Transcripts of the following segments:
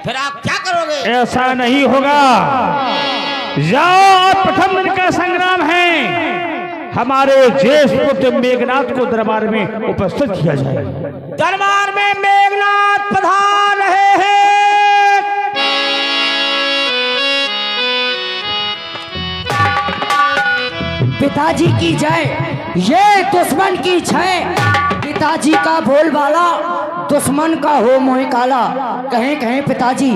फिर आप क्या करोगे? ऐसा नहीं होगा। जाओ, प्रथम दिन का संग्राम है, हमारे ज्येष्ठ पुत्र मेघनाथ को दरबार में उपस्थित किया जाए। दरबार में मेघनाथ पधार रहे हैं। पिताजी की जय, ये दुश्मन की जय। पिताजी का बोलबाला दुश्मन का हो मोह काला। कहें कहें पिताजी,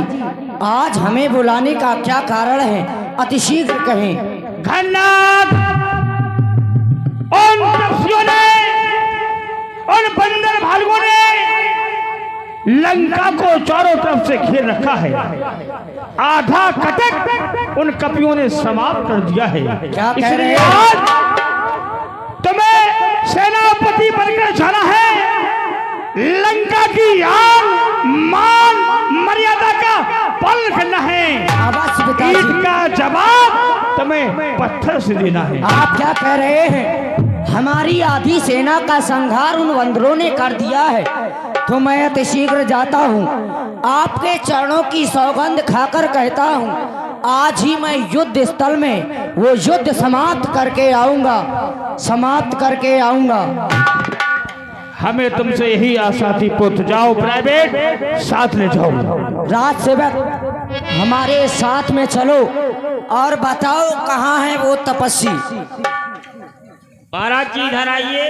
आज हमें बुलाने का क्या कारण है, अतिशीघ्र कहें। घननाथ, उन पक्षियों ने, उन बंदर भालुओं ने लंका को चारों तरफ से घेर रखा है। आधा कटक उन कपियों ने समाप्त कर दिया है। क्या कह रहे इसलिए हैं? आज तुम्हें सेनापति बनकर जाना है। लंका की आन मान मर्यादा का पालन करना है। अवश्य पिताजी। ईट का जवाब तुम्हें पत्थर से देना है। आप क्या कह रहे हैं? हमारी आधी सेना का संहार उन बंदरों ने कर दिया है, तो मैं अतिशीघ्र जाता हूँ। आपके चरणों की सौगंध खाकर कहता हूँ, आज ही मैं युद्ध स्थल में वो युद्ध समाप्त करके आऊंगा, समाप्त करके आऊंगा। हमें तुमसे यही आशा थी पुत्र। जाओ प्राइवेट, साथ ले जाओ। राज सेवक, हमारे साथ में चलो और बताओ कहाँ है वो तपस्वी। महाराज जी इधर आइए,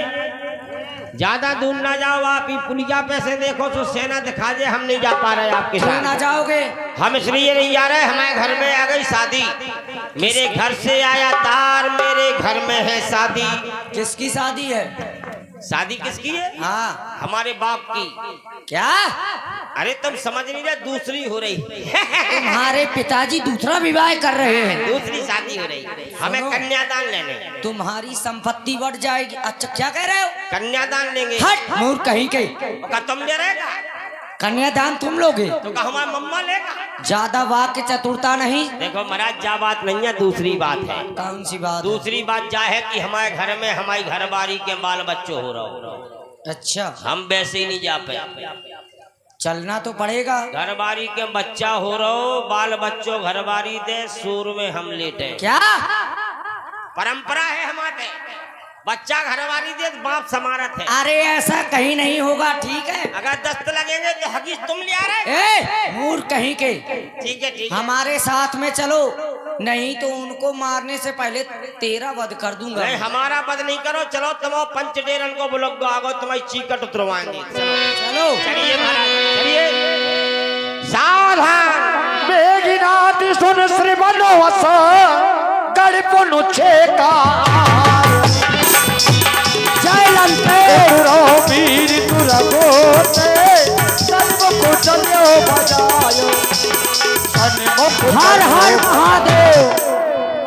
ज्यादा दूर ना जाओ। आप ही पुलिया पे से देखो तो सेना दिखा दे, हम नहीं जा पा रहे आपके क्यों ना साथ। जाओगे? हम इसलिए नहीं जा रहे, हमारे घर में आ गई शादी। मेरे घर से आया तार, मेरे घर में है शादी। किसकी शादी है? शादी किसकी है? हाँ, हमारे बाप की। क्या? अरे तुम समझ नहीं रहे, दूसरी हो रही। तुम्हारे पिताजी दूसरा विवाह कर रहे हैं? दूसरी शादी हो रही, हमें कन्यादान लेने। तुम्हारी संपत्ति बढ़ जाएगी। अच्छा, क्या कह रहे हो? कन्यादान लेंगे। हट मूर्ख कहीं के। का तुम ले रहेगा कन्यादान तुम लोगे? तो का हमारा मम्मा लेगा। ज्यादा वाक्य चतुरता नहीं। देखो महाराज, जा बात नहीं है, दूसरी बात है। कौन सी बात? दूसरी बात जा है कि हमारे घर में हमारी घरवारी के बाल बच्चों हो रहा हो। अच्छा, हम वैसे ही नहीं जा पाए। चलना तो पड़ेगा। घरवारी के बच्चा हो रहा हो, बाल बच्चों घरवारी दे, सूर में हम लेटे। क्या परंपरा है हमारे, बच्चा घरवारी दे बाप समारत है। अरे ऐसा कहीं नहीं होगा, ठीक है? अगर दस्त लगेंगे तो हकीस तुम ले आ रहे। ए मूर्ख कहीं के, ठीक है ठीक है। हमारे साथ में चलो, नहीं तो उनको मारने से पहले तेरा वध कर दूंगा। नहीं, हमारा वध नहीं करो। चलो तुम पंचडेरन को बुलाओ, आगो तुम्हारी चीकट उतरवाएंगे। चलो चलिए महाराज, चलिए। सावधान। मेघनाथ सुन श्री बनोवस गड़पुनु छेकार। जय लंके वीर तुरगोते सन्मुख चलो बजायो। हर हर महादेव,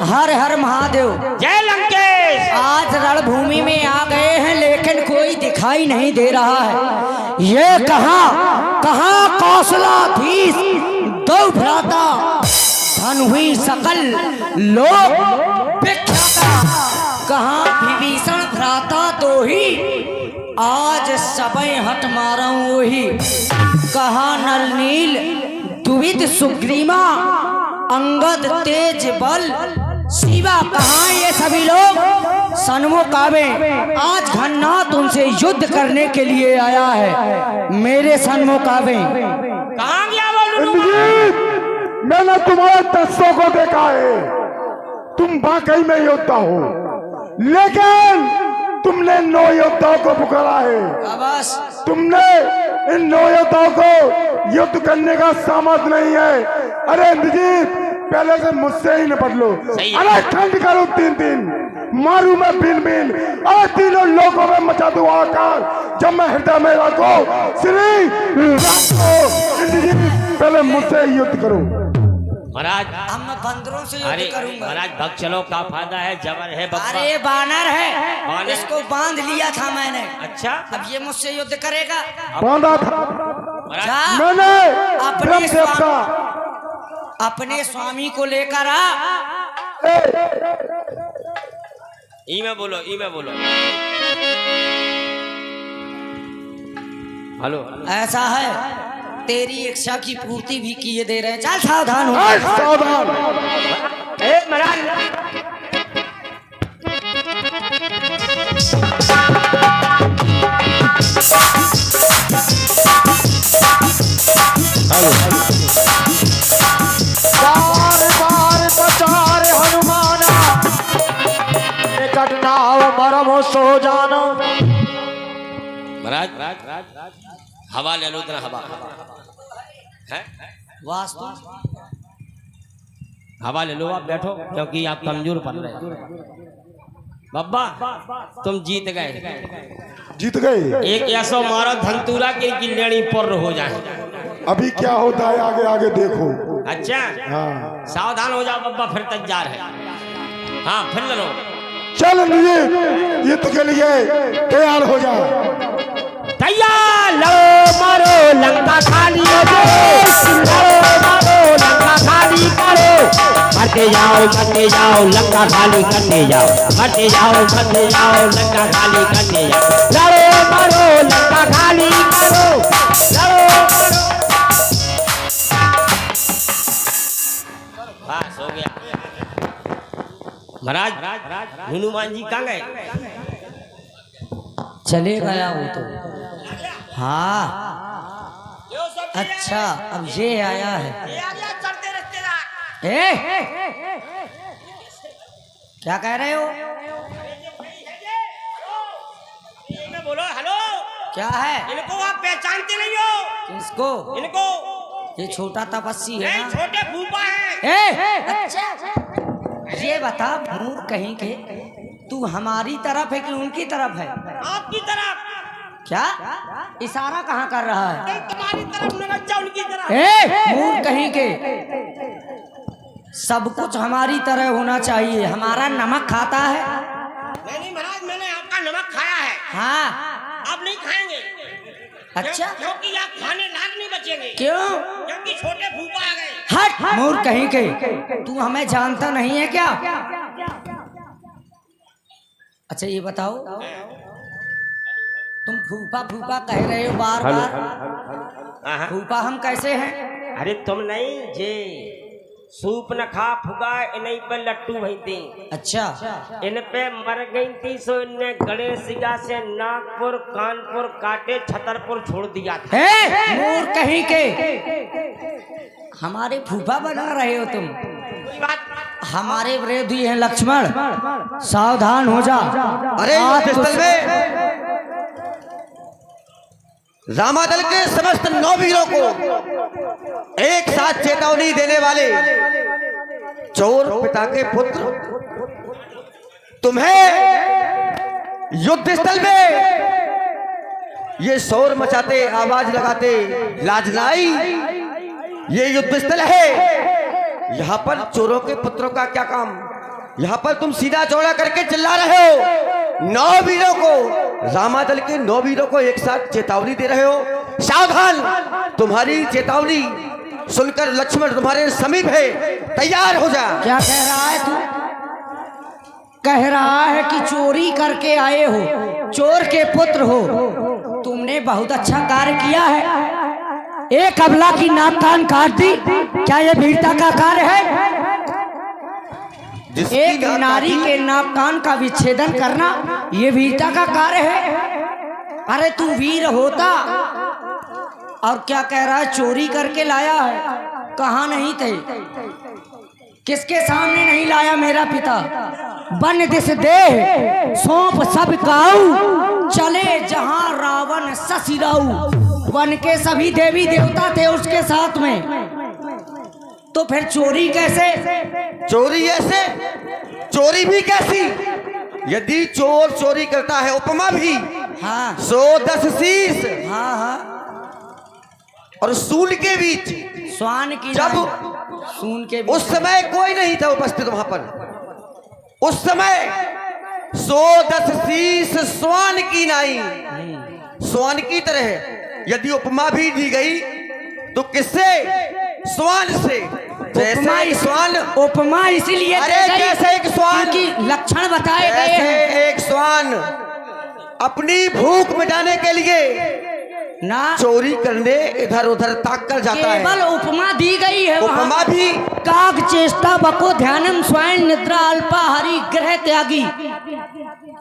हर हर महादेव। जय लंकेश। आज रणभूमि में आ गए हैं, लेकिन कोई दिखाई नहीं दे रहा है। ये कहाँ कहाँ कौशलाधीश दो भ्राता, धन हुई सकल लोक विख्याता। कहाँ विभीषण भ्राता दो ही, आज सबई हट मारा वही। कहाँ नल नील दुविध सुग्रीवा, अंगद तेज बल शिवा। कहाँ ये सभी लोग सन्मुख आवे। आज घननाथ उनसे युद्ध करने के लिए आया है, मेरे सन्मुख आवे। कहाँ गया वो? मैंने तुम्हारे दस्तों को देखा है, तुम वाकई में योद्धा हो, लेकिन तुमने 9 योद्धाओं को पुकारा है। बस तुमने इन 9 योद्धाओं को युद्ध करने का सामर्थ्य नहीं है। अरे इंद्रजीत, पहले से मुझसे ही निपट लो। अरे ठंड करो 3 मारू मैं बिन और तीनों लोगों में मचा दूं आकार। जब मैं हृदय में रखो श्री राम को। इंद्रजीत, पहले मुझसे युद्ध करो। महाराज, अब मैं बंदरों से अरे युद्ध करूंगा। महाराज भग चलो, का फायदा है, जबर है बप्पा। अरे बानर है, बानर? इसको बांध लिया था मैंने। अच्छा, अब ये मुझसे युद्ध करेगा। बांधा था महाराज जा, मैंने अपने ब्रह्मदेव अपने स्वामी को लेकर आ। ई में बोलो, ई में बोलो। हेलो, ऐसा है, तेरी इच्छा की पूर्ति भी किए दे रहे हैं। चल सावधान हो। सावधान। ए महाराज बार बार प्रचार हनुमाना निकट नाव मरम सो जानो। महाराज हवा ले लो इतना हवा है वास्तु हवा ले लो, आप बैठो क्योंकि आप कमजोर पड़ रहे हैं। बब्बा तुम जीत गए। जीत गए। एक ऐसा मारो धनतूरा के की लेनी पर हो जाए। अभी क्या होता है आगे आगे देखो। अच्छा हाँ सावधान हो जाओ बब्बा, फिर तैयार है। हाँ फिर लो चल युद्ध के लिए तैयार हो जा। तैयार। लो मारो लंका खाली हो लंका खाली करो। मरते जाओ लंका खाली करते जाओ। मरते जाओ लंका खाली करते जाओ। लड़ो मारो लंका खाली करो। लड़ो बस हो गया। महाराज हनुमान जी कहाँ गए? चले गया वो तो। हाँ अच्छा अब ये आया है। ए क्या कह रहे हो? बोलो हेलो। क्या है? इनको आप पहचानते नहीं हो? किसको? इनको ये छोटा तपस्वी है नहीं, ना? छोटे फूफा हैं। अच्छा ये बता मूर्ख कहीं के, तू हमारी तरफ है कि उनकी तरफ है? आपकी तरफ। क्या इशारा कहाँ कर रहा है? तुम्हारी तरफ नमस्ते, उनकी तरफ। मूर्ख कहीं के, सब कुछ हमारी तरह होना चाहिए। हमारा नमक खाता है? नहीं महाराज मैंने आपका नमक खाया है। हाँ आप नहीं खाएंगे। अच्छा क्योंकि आप खाने लायक नहीं बचेंगे। क्यों? क्योंकि छोटे फूफा आ गए। हट मूर्ख कहीं के, तू हमें जानता नहीं है क्या? अच्छा ये बताओ, तुम फूफा फूफा कह रहे हो बार बार, फूफा हम कैसे हैं? अरे तुम नहीं जे सूप न खा फुगा इन्हीं पे लट्टू भई थी। अच्छा इन पे मर गई थी, सो इनने गणेश सिगा से नागपुर कानपुर काटे छतरपुर छोड़ दिया था। मूर्ख कहीं के, हमारे फूफा बना रहे हो तुम। कोई बात हमारे विरोधी हैं लक्ष्मण, सावधान हो जा। अरे युद्धस्थल में रामादल के समस्त 9 वीरों को एक साथ चेतावनी देने वाले चोर पिता के पुत्र तुम्हें युद्धस्थल में ये शोर मचाते, आवाज लगाते लाज न आई? ये युद्धस्थल है, यहाँ पर चोरों के पुत्रों का क्या काम? यहाँ पर तुम सीधा चौड़ा करके चिल्ला रहे हो। 9 वीरों को, रामादल के 9 वीरों को एक साथ चेतावनी दे रहे हो। सावधान, तुम्हारी चेतावनी सुनकर लक्ष्मण तुम्हारे समीप है, तैयार हो जा। क्या कह रहा है तू? कह रहा है कि चोरी करके आए हो, चोर के पुत्र हो। तुमने बहुत अच्छा कार्य किया है, एक अबला की नाक कान काट दी। क्या यह वीरता का कार्य है? एक नारी के नाक कान का विच्छेदन करना ये वीरता का कार्य है? अरे तू वीर होता। और क्या कह रहा है चोरी करके लाया है? कहाँ नहीं थे? किसके सामने नहीं लाया मेरा पिता? बन दिस देह सौंप सब काऊ, चले जहां रावण ससिराऊ। वन के सभी देवी देवता थे उसके साथ में, तो फिर चोरी कैसे? चोरी ऐसे, चोरी भी कैसी? यदि चोर चोरी करता है, उपमा भी हाँ 110 शीश हाँ हाँ और सूल के बीच, स्वान की जब सून के उस समय कोई नहीं था उपस्थित वहां पर, उस समय 110 शीश स्वान की नाई, स्वान की तरह यदि उपमा भी दी गई तो किससे? स्वान से। जैसे एक स्वान, उपमा इसीलिए अरे जैसे एक स्वान की लक्षण बताए गए हैं। एक स्वान अपनी भूख मिटाने के लिए ना चोरी करने इधर उधर ताक कर जाता केवल है। उपमा दी गई है वहाँ। उपमा भी काग चेष्टा बको ध्यानम स्वयं निद्रा अल्पा हरि ग्रह त्यागी,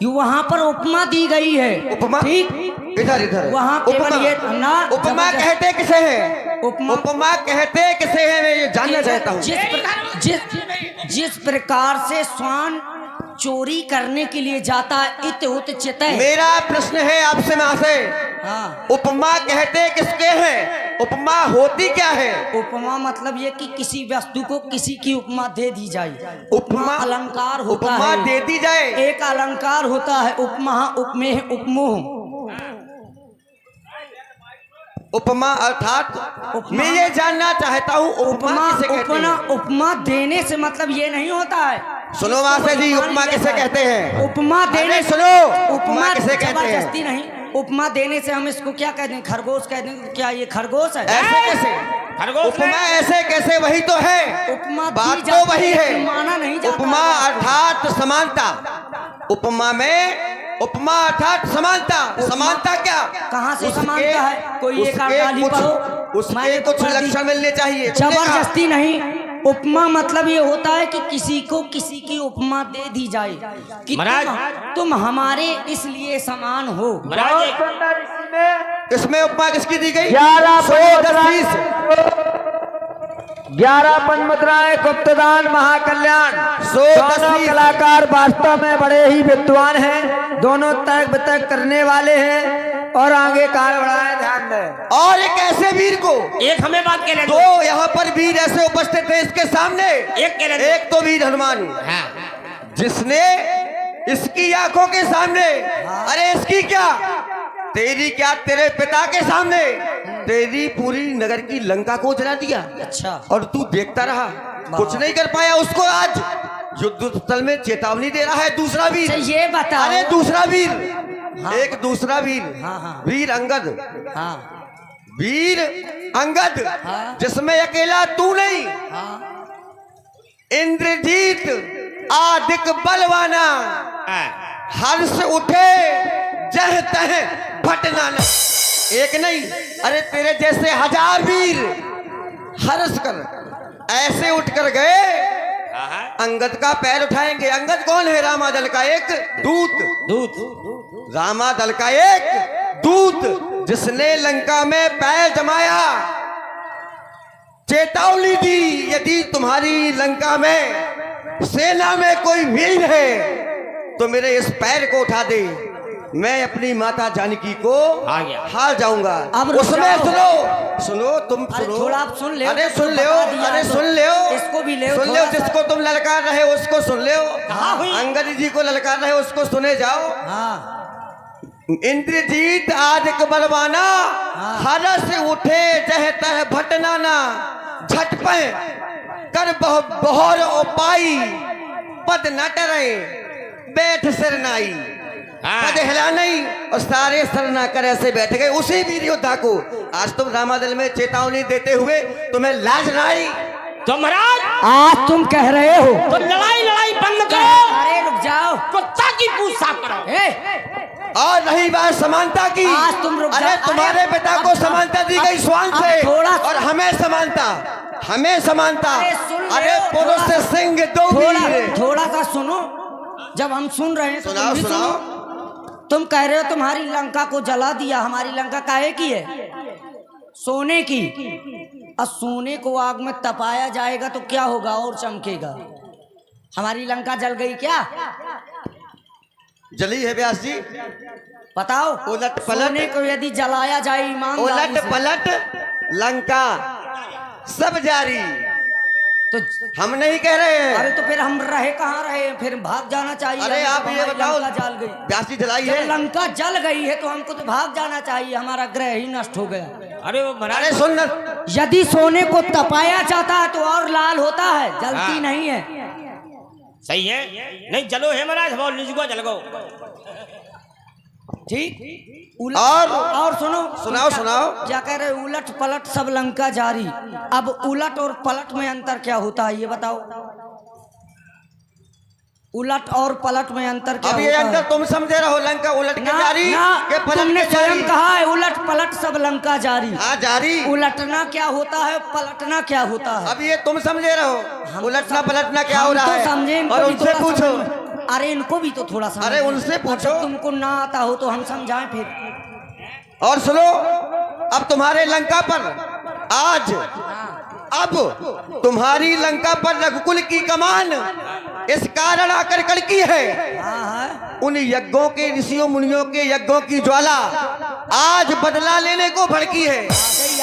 ये वहाँ पर उपमा दी गई है। उपमा ठीक, इधर इधर वहाँ केवल ये ना उपमा कहते किसे है? उपमा- उपमा कहते किसे है? मैं ये जानना चाहता हूँ। जिस प्रकार से स्वान चोरी करने के लिए जाता है इत उत चितय। मेरा प्रश्न है आपसे महाशय, हाँ, उपमा कहते किसके हैं? उपमा होती क्या है? उपमा मतलब ये कि किसी वस्तु को किसी की उपमा दे दी जाए। उपमा अलंकार होता उपमा है, दे दी जाए। एक अलंकार होता है उपमा, उपमेय, उपमोह। उपमा अर्थात मैं ये जानना चाहता हूँ उपमा किसे कहते हैं? उपमा देने से मतलब ये नहीं होता है। सुनो महाशय जी, उपमा किसे कहते हैं? उपमा देने अरे सुनो, उपमा किसे कहते हैं? जबरदस्ती नहीं, उपमा देने से हम इसको क्या कहते हैं? खरगोश कहते हैं। क्या ये खरगोश है? ऐसे कैसे? उपमा ऐसे कैसे? वही तो है, उपमा दी बात तो जाती वही है। माना नहीं जाता। उपमा अर्थात समानता। उपमा में उपमा अर्थात समानता। समानता क्या? कहाँ से उसके- समानता है? कोई एक उसके गाली कुछ- पढ़ो, उसके मैंने तो कुछ पढ़ दी। लक्षण मिलने चाहिए। तुमने कहा- जबरदस्ती नहीं। उपमा मतलब ये होता है कि किसी को किसी की उपमा दे दी जाए कि तुम हमारे इसलिए समान हो। इसमें उपमा किसकी दी गई? 11 10 11 मुद्राएं गुप्तदान महाकल्याण। 100 दोनों कलाकार वास्तव में बड़े ही विद्वान हैं, दोनों तर्क वितर्क करने वाले हैं और आगे कार बढ़ाए, ध्यान दें। और एक ऐसे वीर को, एक हमें बात कह दो यहाँ पर वीर ऐसे उपस्थित थे इसके सामने। एक तो वीर हनुमान, जिसने इसकी आंखों के सामने, अरे इसकी क्या, तेरी क्या, तेरे पिता के सामने तेरी पूरी नगर की लंका को जला दिया। अच्छा, और तू देखता रहा, कुछ नहीं कर पाया। उसको आज युद्ध स्थल में चेतावनी दे रहा है दूसरा वीर। अच्छा ये बता। अरे दूसरा वीर, हाँ। एक दूसरा वीर, हाँ, हाँ। वीर अंगद, हाँ वीर अंगद, हाँ। जिसमें अकेला तू नहीं, हाँ, इंद्रजीत आदिक बलवाना, हर्ष उठे जह तह फटना न। एक नहीं, अरे तेरे जैसे 1000 वीर हर्ष कर ऐसे उठ कर गए, अंगद का पैर उठाएंगे। अंगद कौन है? रामादल का एक दूत, रामादल का एक दूत, जिसने लंका में पैर जमाया, चेतावनी दी, यदि तुम्हारी लंका में सेना में कोई वीर है तो मेरे इस पैर को उठा दे, मैं अपनी माता जानकी को हार जाऊंगा। अब रुक उसमें जाओ। सुनो तुम अरे सुनो, थोड़ा आप सुन ले। अरे सुन ले, बता दिया अरे तो। सुन ले, इसको भी ले, सुन ले, थोड़ा सा। जिसको तुम ललकार रहे उसको सुन ले, कहाँ हुई? अंगद जी को ललकार रहे उसको सुने जाओ। हाँ, इंद्रजीत आदिक बलवाना, हरस उठे जह तह भटनाना, झटपे कर बहोर उपाई, पद न टरे बैठ सरनाई। पद हिला नहीं और सारे सरना कर ऐसे बैठ गए। उसी वीर योद्धा को आज तुम रामादल में चेतावनी देते हुए तुम्हें लाज न आई? तो महाराज आज तुम कह रहे हो तो लड़ाई बंद करो, अरे रुक जाओ। कुत्ता की पूंछ साफ करो। और रही बात समानता की, आज तुम रुक अरे जाओ। तुम्हारे अरे पिता अब- को समानता दी गई स्वान अब से, थोड़ा- और हमें समानता, हमें समानता। अरे सुन ले, अरे पुरुष थोड़ा- सिंह दो वीर। थोड़ा सा सुनो, जब हम सुन रहे हैं तो सुनाओ तुम भी सुनाओ। सुनो। तुम कह रहे हो तुम्हारी लंका को जला दिया, हमारी लंका काहे की है? सोने की। और सोने को आग में तपाया जाएगा तो क्या होगा? और चमकेगा। हमारी लंका जल गई क्या? जली है व्यास जी। बताओ। उलट पलट। सोने को यदि जलाया जाए ईमानदारी उलट से, पलट लंका सब जारी, तो हम नहीं कह रहे हैं। अरे तो फिर हम रहे कहाँ रहे? फिर भाग जाना चाहिए। अरे हमें, आप जब ये हमारी बताओ, लंका जल गई, व्यास जी जलाई जब है। लंका जल गई है तो हमको तो भाग जाना चाहिए, हमारा ग्रह ही नष्ट हो गया। अरे वो महाराज अरे सुन न, यदि सोने को तपाया जाता है तो और लाल होता है, जलती हाँ। नहीं है। सही है, नहीं जलो है महाराज, वो निजगो जल गो। ठीक। और सुनो, सुनाओ सुनाओ। क्या कह रहे? उलट पलट सब लंका जारी। अब उलट और पलट में अंतर क्या होता है ये बताओ। उलट और पलट में अंतर क्या अब ये होता अंदर है? तुम समझे रहो, लंका उलट के ना, जारी ना, के पलट तुमने के जारी। स्वयं कहा है उलट पलट सब लंका जारी। हाँ जारी। उलटना क्या होता है, पलटना क्या होता है? अब ये तुम समझे रहो, हम उलटना तो पलटना क्या हो रहा हम है, तो समझे, इनको और भी उनसे थोड़ा पूछो। समझ- अरे इनको भी तो थोड़ा समझ। अरे उनसे पूछो। तुमको ना आता हो तो हम समझाएं फिर। और सुनो, अब तुम्हारे लंका पर आज, अब तुम्हारी लंका पर रघुकुल की कमान इस कारण आकर कड़की है। हाँ, उन यज्ञों के, ऋषियों मुनियों के यज्ञों की ज्वाला आज बदला लेने को भड़की है।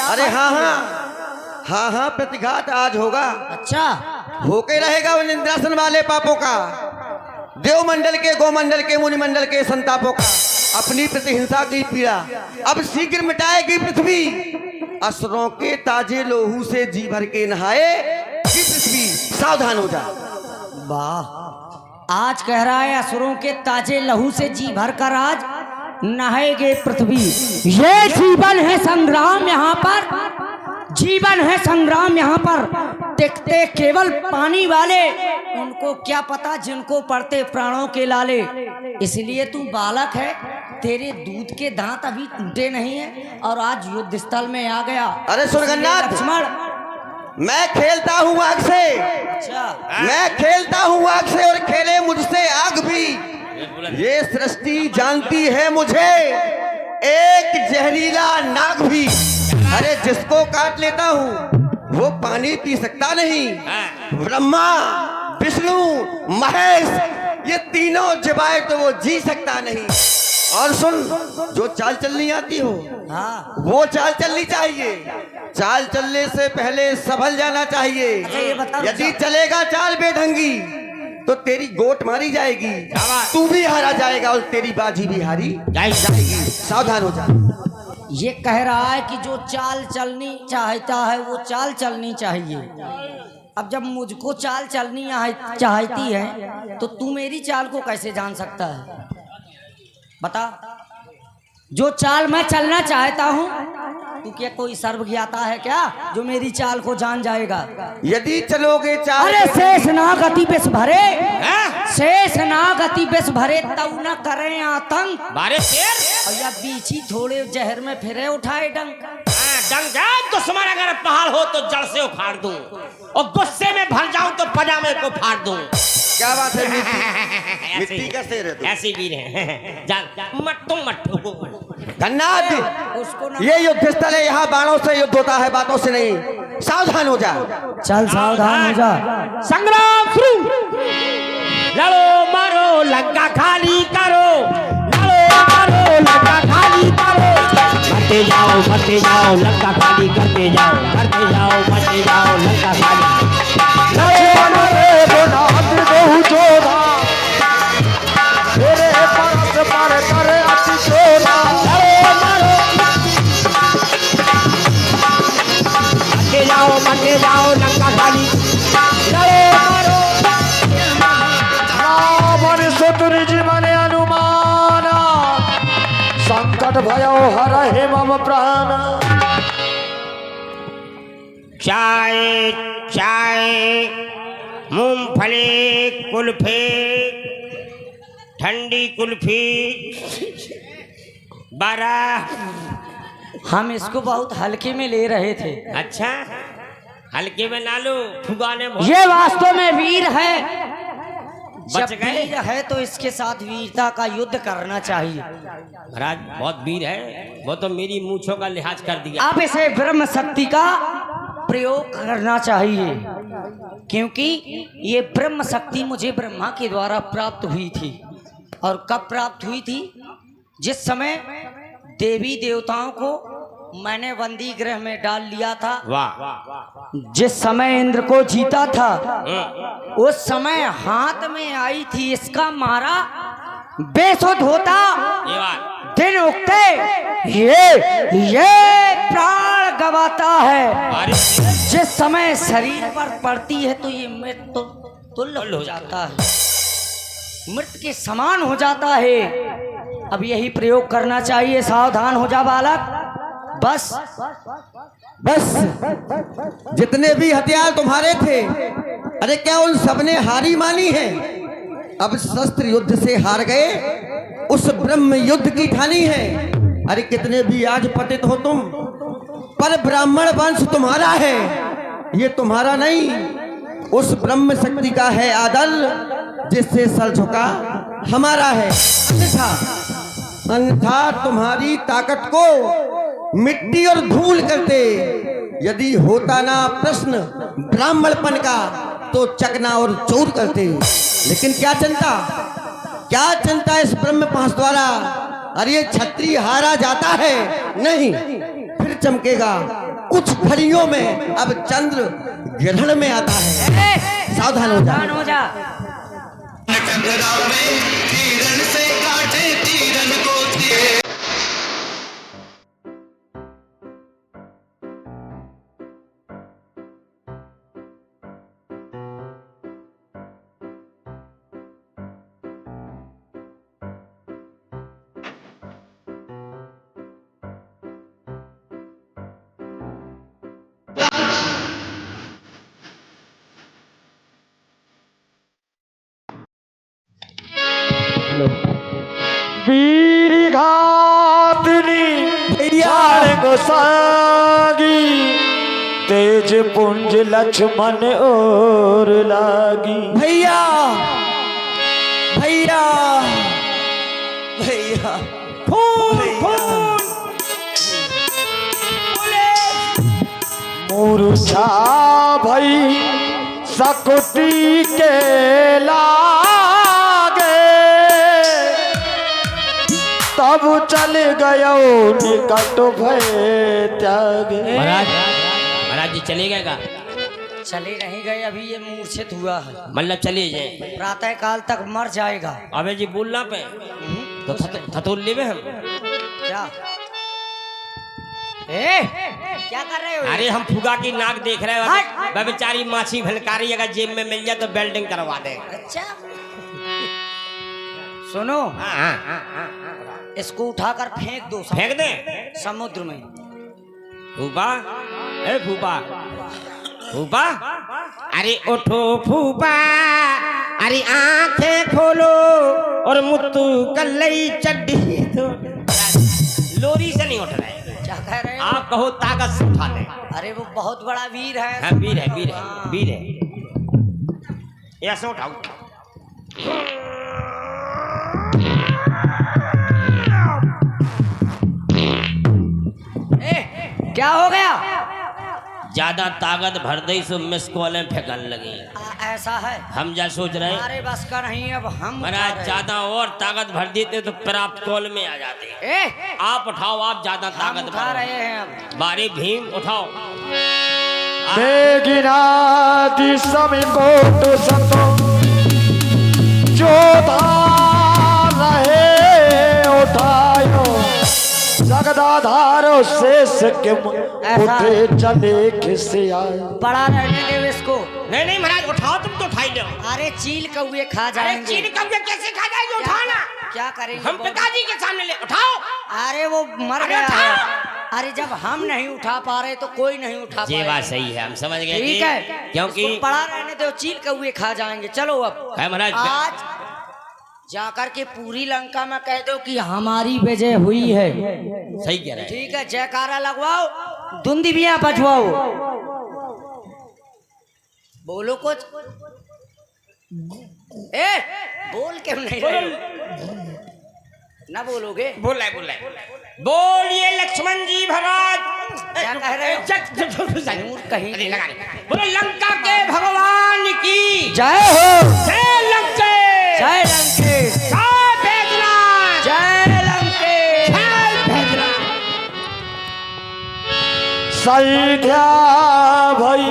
अरे हाँ हाँ हाँ हाँ, प्रतिघात आज होगा, अच्छा होके रहेगा उन इंद्रासन वाले पापों का, देवमंडल के, गोमंडल के, मुनिमंडल के संतापों का। अपनी प्रतिहिंसा की पीड़ा अब शीघ्र मिटाएगी पृथ्वी। असुरों के ताजे लोहू से जी भर के नहाए कि पृथ्वी, सावधान हो जा। वाह, आज कह रहा है असुरों के ताजे लहू से जी भर कर आज नहाएगे पृथ्वी। ये जीवन है संग्राम, यहाँ पर जीवन है संग्राम। यहाँ पर देखते केवल पानी वाले, उनको क्या पता जिनको पड़ते प्राणों के लाले। इसलिए तू बालक है, तेरे दूध के दांत अभी टूटे नहीं है और आज युद्ध स्थल में आ गया। अरे सुरगन्नाथ, लक्ष्मण, मैं खेलता हूँ आग से, अच्छा मैं खेलता हूँ आग से और खेले मुझसे आग भी। ये सृष्टि जानती है मुझे, एक जहरीला नाग भी। अरे जिसको काट लेता हूँ वो पानी पी सकता नहीं। ब्रह्मा, विष्णु, महेश, ये तीनों जबाए तो वो जी सकता नहीं। और सुन, जो चाल चलनी आती हो हाँ, वो चाल चलनी चाहिए। चाल चलने से पहले संभल जाना चाहिए। ये बताओ, यदि चलेगा चाल बेढंगी तो तेरी गोट मारी जाएगी, तू भी हारा जाएगा और तेरी बाजी भी हारी जाएगी। सावधान हो जा। ये कह रहा है कि जो चाल चलनी चाहता है वो चाल चलनी चाहिए। अब जब मुझको चाल चलनी चाहती है तो तू मेरी चाल को कैसे जान सकता है? बता, जो चाल मैं चलना चाहता हूँ, तू क्या कोई सर्वज्ञाता है क्या जो मेरी चाल को जान जाएगा? यदि चलोगे चाल, अरे शेष नाग अति बेस भरे, शेष नाग अति बेस भरे तब न करें आतंक। बारे शेर और या बीची थोड़े जहर में फिरे उठाए डंक। डंग जा, दुश्मन अगर पहाड़ हो तो जड़ से उखाड़ दूं और गुस्से में भर जाऊं तो पजामे को फाड़ दूं। क्या बात है? मिट्टी का शेर है तू। ऐसी वीर है। जा मट्टू मट्टू। धन्नाथ, उसको ना ये युद्ध स्थल है, यहाँ बाणों से युद्ध होता है, बातों से नहीं। सावधान हो जा। चल सावधान हो जा। संग्राम शुरू। लड़ो मारो लंका खाली करो, लड़ो मारो लंका खाली करो। मरते जाओ लंका खाली करते जाओ, करते जाओ मरते जाओ लंका खाली। लक्ष्मण रे गुनाह बहु जोधा, तेरे परस पर करे अति शोभा। लड़ो मारो, मरते जाओ लंका खाली। लड़ो मारो। रावण सुतुर जीवन अनुमान, संकट भयो हरहि मम प्राण। चाय चाय मूंगफली कुल्फी, ठंडी कुल्फी, बर्फ। हम इसको बहुत हल्के में ले रहे थे। अच्छा, हल्के में ना लो, फुगाने बहुत ये वास्तव में वीर है। बच जब गए। वीर है तो इसके साथ वीरता का युद्ध करना चाहिए। महाराज बहुत वीर है, वो तो मेरी मूंछों का लिहाज कर दिया। अब इसे ब्रह्म शक्ति का प्रयोग करना चाहिए, क्योंकि ये ब्रह्म शक्ति मुझे ब्रह्मा के द्वारा प्राप्त हुई थी। और कब प्राप्त हुई थी? जिस समय देवी देवताओं को मैंने बंदी गृह में डाल लिया था, वाह। जिस समय इंद्र को जीता था, उस समय हाथ में आई थी इसका मारा बेसुध होता। ये बात दिन उगते ये प्राण गवाता है। जिस समय शरीर पर पड़ती है तो ये मृत्यु तुल्य हो जाता है, मृत के समान हो जाता है। अब यही प्रयोग करना चाहिए। सावधान हो जा बालक। बस बस जितने भी हथियार तुम्हारे थे, अरे क्या उन सबने हारी मानी है? अब शस्त्र युद्ध से हार गए, उस ब्रह्म युद्ध की ठानी है। अरे कितने भी आज पतित हो तुम, पर ब्राह्मण वंश तुम्हारा है, ये तुम्हारा नहीं। उस ब्रह्म शक्ति का है आदर, जिससे सर झुका हमारा है। अन्यथा तुम्हारी ताकत को मिट्टी और धूल करते। यदि होता ना प्रश्न ब्राह्मणपन का, तो चकना और चूर करते। लेकिन क्या चिंता इस ब्रह्म पास द्वारा। अरे ये छत्री हारा जाता है नहीं, फिर चमकेगा कुछ घड़ियों में। अब चंद्र ग्रहण में आता है, सावधान हो जा। वीर घातनी गोसागी, तेज पुंज लक्ष्मण और लागी। भैया भैया भैया मूर्छा भई सकुटी के लागे, तब चल गयो निकट भय त्यागे। महाराज जी चले गए का? चले नहीं गए, अभी ये मूर्छित हुआ है। मतलब चले जाए, प्रातः काल तक मर जाएगा। अबे जी बोलना पे तो थतोल लेवे हम क्या क्या कर रहे हो? अरे हम फुगा की नाक देख रहे हो। बेचारी माछी भलकारी अगर जेब में मिल जाए तो बेल्डिंग करवा दे। अच्छा सुनो, इसको उठाकर फेंक दो, फेंक दे समुद्र में। फूफा, ए फूफा, फूफा, अरे उठो फूफा, अरे आंखें खोलो और मुत्तू कल्लई चड्डी दो। लोरी से नहीं उठ रहे। क्या कह रहे हो? आप कहो ताकत से उठा ले। अरे वो बहुत बड़ा वीर है। हाँ, वीर है, वीर है, वीर है। ऐसे उठाओ। क्या हो गया? ज्यादा ताकत भर दई सो मिस कॉलें फेंकने लगी। ऐसा है? हम जा सोच रहे हैं, अरे बस का नहीं, अब हम महाराज ज्यादा और ताकत भर देते तो प्राप्त कॉल में आ जाते। आप उठाओ, आप ज्यादा ताकत उठा रहे हैं अब। बारी भीम उठाओ। बेगिनादि समिकोट सतो जो रहे उठायो, जगदाधारो शेष के उठे चले खिसियाए। बड़ा रहने दे इसको। नहीं नहीं महाराज उठाओ, तुम तो उठाई लो। अरे चील कौवे खा जाएंगे। चील कौवे कैसे खा जाएंगे? उठाना। क्या करेंगे? हम पिताजी के सामने ले उठाओ। अरे वो मर गया है। अरे जब हम नहीं उठा पा रहे तो कोई नहीं उठा ये बात सही है, हम समझ गए। ठीक है, क्योंकि पड़ा रहने दो, चील कौवे खा जाएंगे। चलो अब महाराज आज जाकर के पूरी लंका में कह दो कि हमारी विजय हुई है। सही कह रहे हैं। ठीक है, जयकारा लगवाओ, दुंदिबियां बजवाओ, बोलो कुछ। बोल क्यों नहीं रहे हो? ना बोलोगे? बोल रहे बोलिए लक्ष्मण जी महाराज। क्या कह रहे हो? कहीं बोलो लंका के भगवान की जय हो। जय लंके, जय लंकेश, जय बैजनाथ, जय लंकेश, जय बैजनाथ। संध्या भई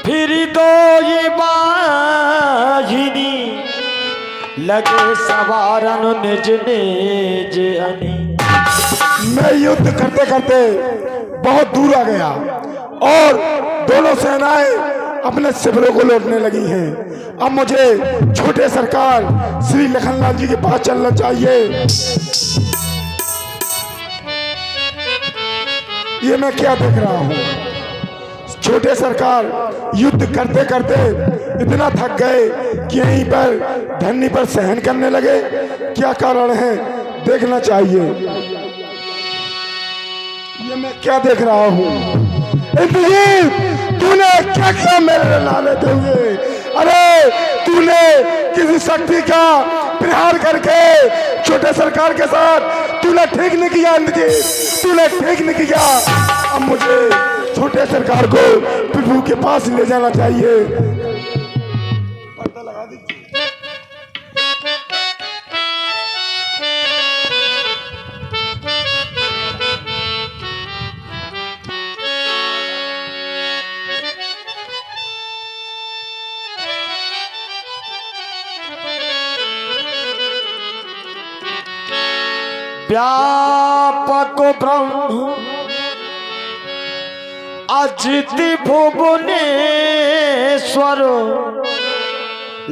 फिर तो ये बाहिनी, लगे सवारन निज निज अनी। मैं युद्ध करते करते बहुत दूर आ गया और दोनों सेनाएं अपने शिविरों को लौटने लगी हैं। अब मुझे छोटे सरकार श्री लखनलाल जी के पास चलना चाहिए। ये मैं क्या देख रहा हूँ? छोटे सरकार युद्ध करते करते इतना थक गए कि यहीं पर धरनी पर सहन करने लगे। क्या कारण है देखना चाहिए। ये मैं क्या देख रहा हूँ? इंद्रजीत, तूने क्या किया मेरे लाले हुए? अरे तूने किसी शक्ति का प्रहार करके छोटे सरकार के साथ तूने ठीक नहीं किया। इंद्रजीत, तूने ठीक नहीं किया। अब मुझे छोटे सरकार को प्रभु के पास ले जाना चाहिए। पर्दा लगा दीजिए। व्यापक ब्रह्म अजित भुवनेश्वर